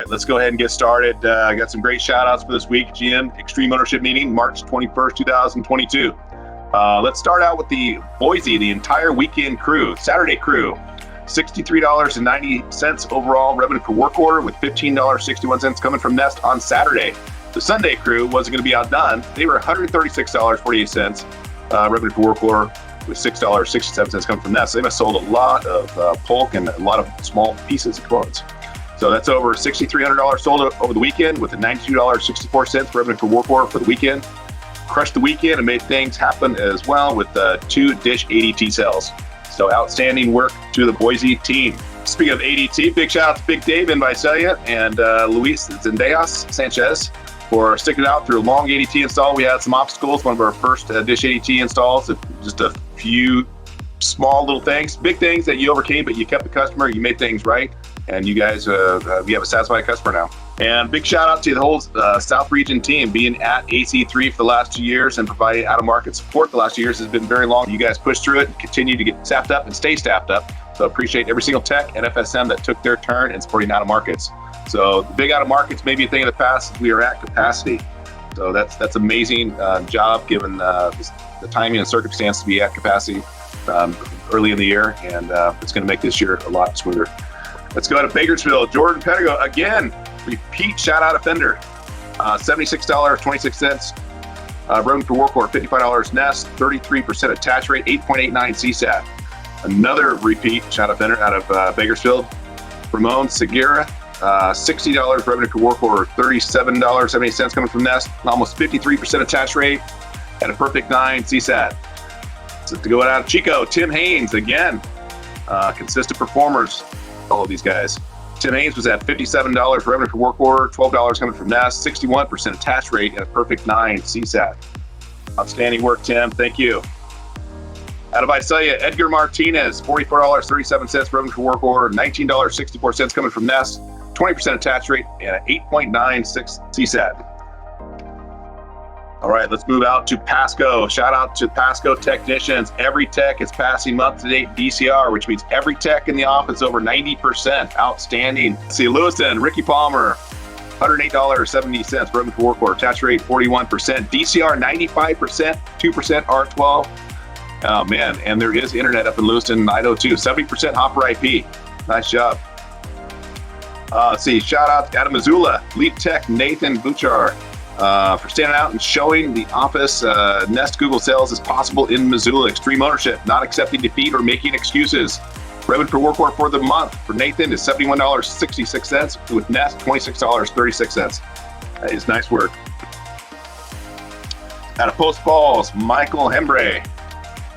let's go ahead and get started. I got some great shout outs for this week. GM Extreme Ownership Meeting, March 21st, 2022. Let's start out with the Boise, the entire weekend crew, Saturday crew. $63.90 overall revenue per work order, with $15.61 coming from Nest on Saturday. The Sunday crew wasn't going to be outdone. They were $136.48 revenue per work order, with $6.67 coming from Nest. They must have sold a lot of Polk and a lot of small pieces of components. So that's over $6,300 sold over the weekend, with a $92.64 revenue per work order for the weekend. Crushed the weekend and made things happen as well with 2 Dish ADT sales. So outstanding work to the Boise team. Speaking of ADT, big shout out to Big Dave in Visalia and Luis Zendejas Sanchez for sticking it out through a long ADT install. We had some obstacles, one of our first Dish ADT installs, just a few small little things, big things that you overcame, but you kept the customer, you made things right, and you guys, we have a satisfied customer now. And big shout out to the whole South Region team. Being at AC3 for the last 2 years and providing out-of-market support the last 2 years has been very long. You guys pushed through it and continue to get staffed up and stay staffed up. So appreciate every single tech at FSM that took their turn in supporting out-of-markets. So the big out-of-markets may be a thing of the past. We are at capacity. So that's amazing job given the timing and circumstance to be at capacity early in the year, and it's going to make this year a lot smoother. Let's go to Bakersfield. Jordan Pedigo, again, repeat shout-out offender. $76.26 revenue per work order, $55 Nest, 33% attach rate, 8.89 CSAT. Another repeat shout-out offender out of Bakersfield. Ramon Segura, $60 revenue per work order, $37.70 coming from Nest, almost 53% attach rate, and a perfect 9 CSAT. So to go out of Chico, Tim Haynes, again, consistent performers, all of these guys. Tim Haynes was at $57 revenue per work order, $12 coming from Nest, 61% attach rate, and a perfect 9 CSAT. Outstanding work, Tim. Thank you. Out of Visalia, Edgar Martinez, $44.37 revenue per work order, $19.64 coming from Nest, 20% attach rate, and an 8.96 CSAT. All right, let's move out to Pasco. Shout out to Pasco technicians. Every tech is passing month-to-date DCR, which means every tech in the office over 90%. Outstanding. See, Lewiston, Ricky Palmer, $108.70 revenue per work order, attach rate 41%, DCR 95%, 2% R12. Oh man, and there is internet up in Lewiston, 902, 70% Hopper IP. Nice job. Let's see, shout out to Adam Missoula, lead tech Nathan Buchar, for standing out and showing the office Nest Google sales is possible in Missoula. Extreme ownership, not accepting defeat or making excuses. Revenue per work order for the month for Nathan is $71.66, with Nest $26.36. That is nice work. Out of Post Falls, Michael Hembre.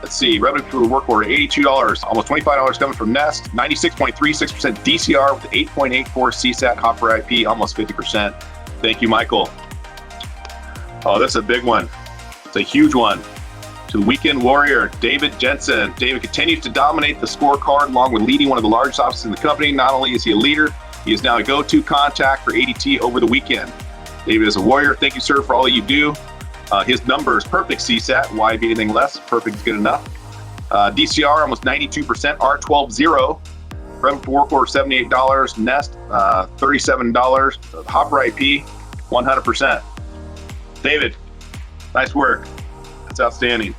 Let's see, revenue per work order, $82, almost $25 coming from Nest, 96.36% DCR with 8.84 CSAT, Hopper IP, almost 50%. Thank you, Michael. Oh, that's a big one. It's a huge one. To the Weekend Warrior, David Jensen. David continues to dominate the scorecard along with leading one of the largest offices in the company. Not only is he a leader, he is now a go-to contact for ADT over the weekend. David is a warrior. Thank you, sir, for all that you do. His number is perfect CSAT. Why be anything less? Perfect is good enough. DCR, almost 92%. R12.0. Revenue per work order, $78. Nest, $37. Hopper IP, 100%. David, nice work. That's outstanding.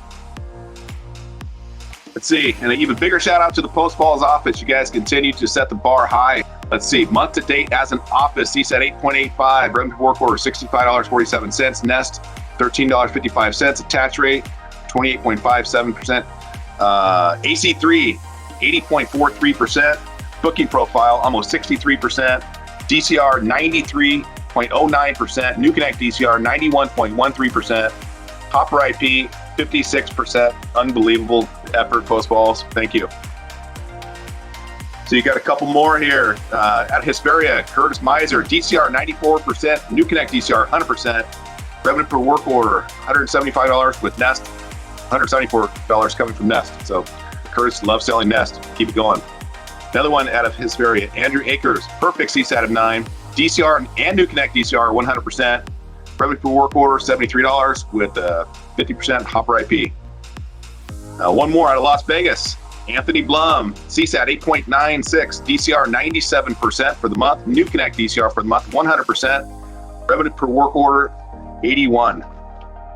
Let's see, and an even bigger shout out to the Post Falls office. You guys continue to set the bar high. Let's see, month to date as an office, CSAT 8.85, revenue per work order $65.47, Nest $13.55, attach rate 28.57%, AC3 80.43%, booking profile almost 63%, DCR 93.09%, NewConnect DCR 91.13%, Hopper IP 56%. Unbelievable effort, Post Falls. Thank you. So you got a couple more here. At Hesperia, Curtis Miser, DCR 94%, NewConnect DCR 100%, revenue per work order $175 with Nest, $174 coming from Nest. So Curtis loves selling Nest. Keep it going. Another one out of Hesperia, Andrew Akers, perfect CSAT of 9, DCR and NewConnect DCR 100%, revenue per work order $73 with 50% Hopper IP. One more out of Las Vegas. Anthony Blum, CSAT 8.96, DCR 97% for the month, New Connect DCR for the month 100%, revenue per work order 81.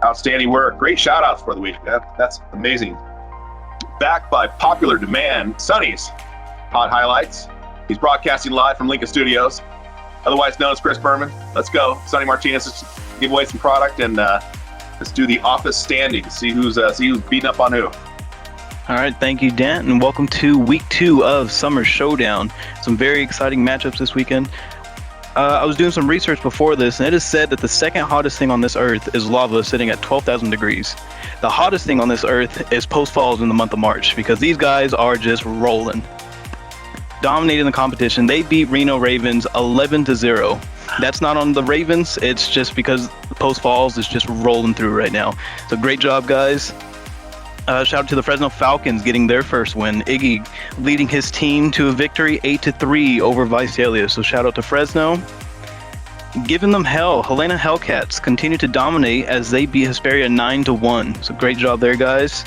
Outstanding work. Great shout outs for the week. That's amazing. Backed by popular demand, Sonny's Hot Highlights. He's broadcasting live from Lincoln Studios, otherwise known as Chris Berman. Let's go. Sonny Martinez, let's give away some product and let's do the office standings. See who's beating up on who. All right, thank you, Dan, and welcome to week 2 of Summer Showdown. Some very exciting matchups this weekend. I was doing some research before this, and it is said that the second hottest thing on this earth is lava sitting at 12,000 degrees. The hottest thing on this earth is Post Falls in the month of March, because these guys are just rolling. Dominating the competition, they beat Reno Ravens 11-0. That's not on the Ravens, it's just because Post Falls is just rolling through right now. So great job, guys. Shout out to the Fresno Falcons getting their first win. Iggy leading his team to a victory 8-3 over Visalia. So shout out to Fresno. Giving them hell. Helena Hellcats continue to dominate as they beat Hesperia 9-1. So great job there, guys.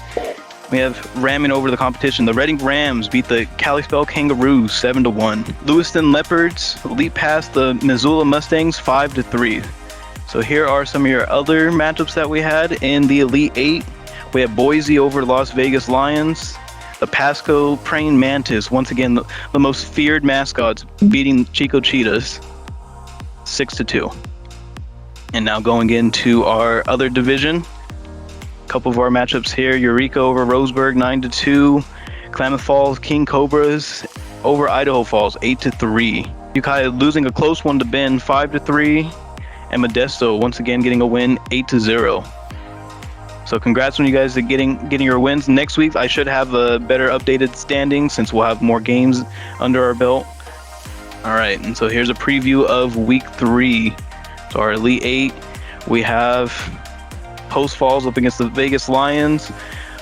We have ramming over the competition. The Reading Rams beat the Kalispell Kangaroos 7-1. Lewiston Leopards leap past the Missoula Mustangs 5-3. So here are some of your other matchups that we had in the Elite 8. We have Boise over Las Vegas Lions. The Pasco Praying Mantis, once again, the most feared mascots, beating Chico Cheetahs 6-2. And now going into our other division. A couple of our matchups here. Eureka over Roseburg 9-2. Klamath Falls King Cobras over Idaho Falls 8-3. Ukiah losing a close one to Bend 5-3. And Modesto once again getting a win 8-0. So congrats on you guys getting your wins. Next week I should have a better updated standing since we'll have more games under our belt. All right, and so here's a preview of week 3. So our Elite 8, we have Post Falls up against the Vegas Lions.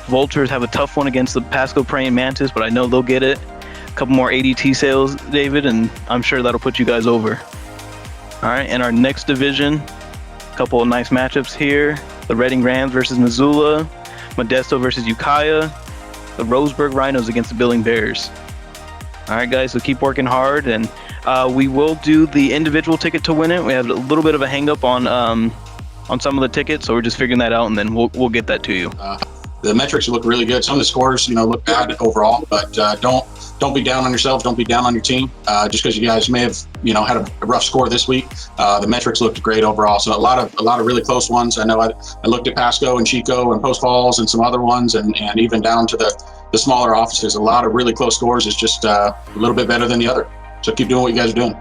Vultures have a tough one against the Pasco Praying Mantis, but I know they'll get it. A couple more ADT sales, David, and I'm sure that'll put you guys over. All right, in our next division, a couple of nice matchups here. The Reading Rams versus Missoula, Modesto versus Ukiah, the Roseburg Rhinos against the Billing Bears. All right, guys, so keep working hard, and we will do the individual ticket to win it. We have a little bit of a hang-up on some of the tickets, so we're just figuring that out, and then we'll get that to you. The metrics look really good. Some of the scores, look bad overall, but don't be down on yourselves. Don't be down on your team. Just because you guys may have, had a rough score this week, the metrics looked great overall. So a lot of really close ones. I know I looked at Pasco and Chico and Post Falls and some other ones, and even down to the smaller offices. A lot of really close scores is just a little bit better than the other. So keep doing what you guys are doing.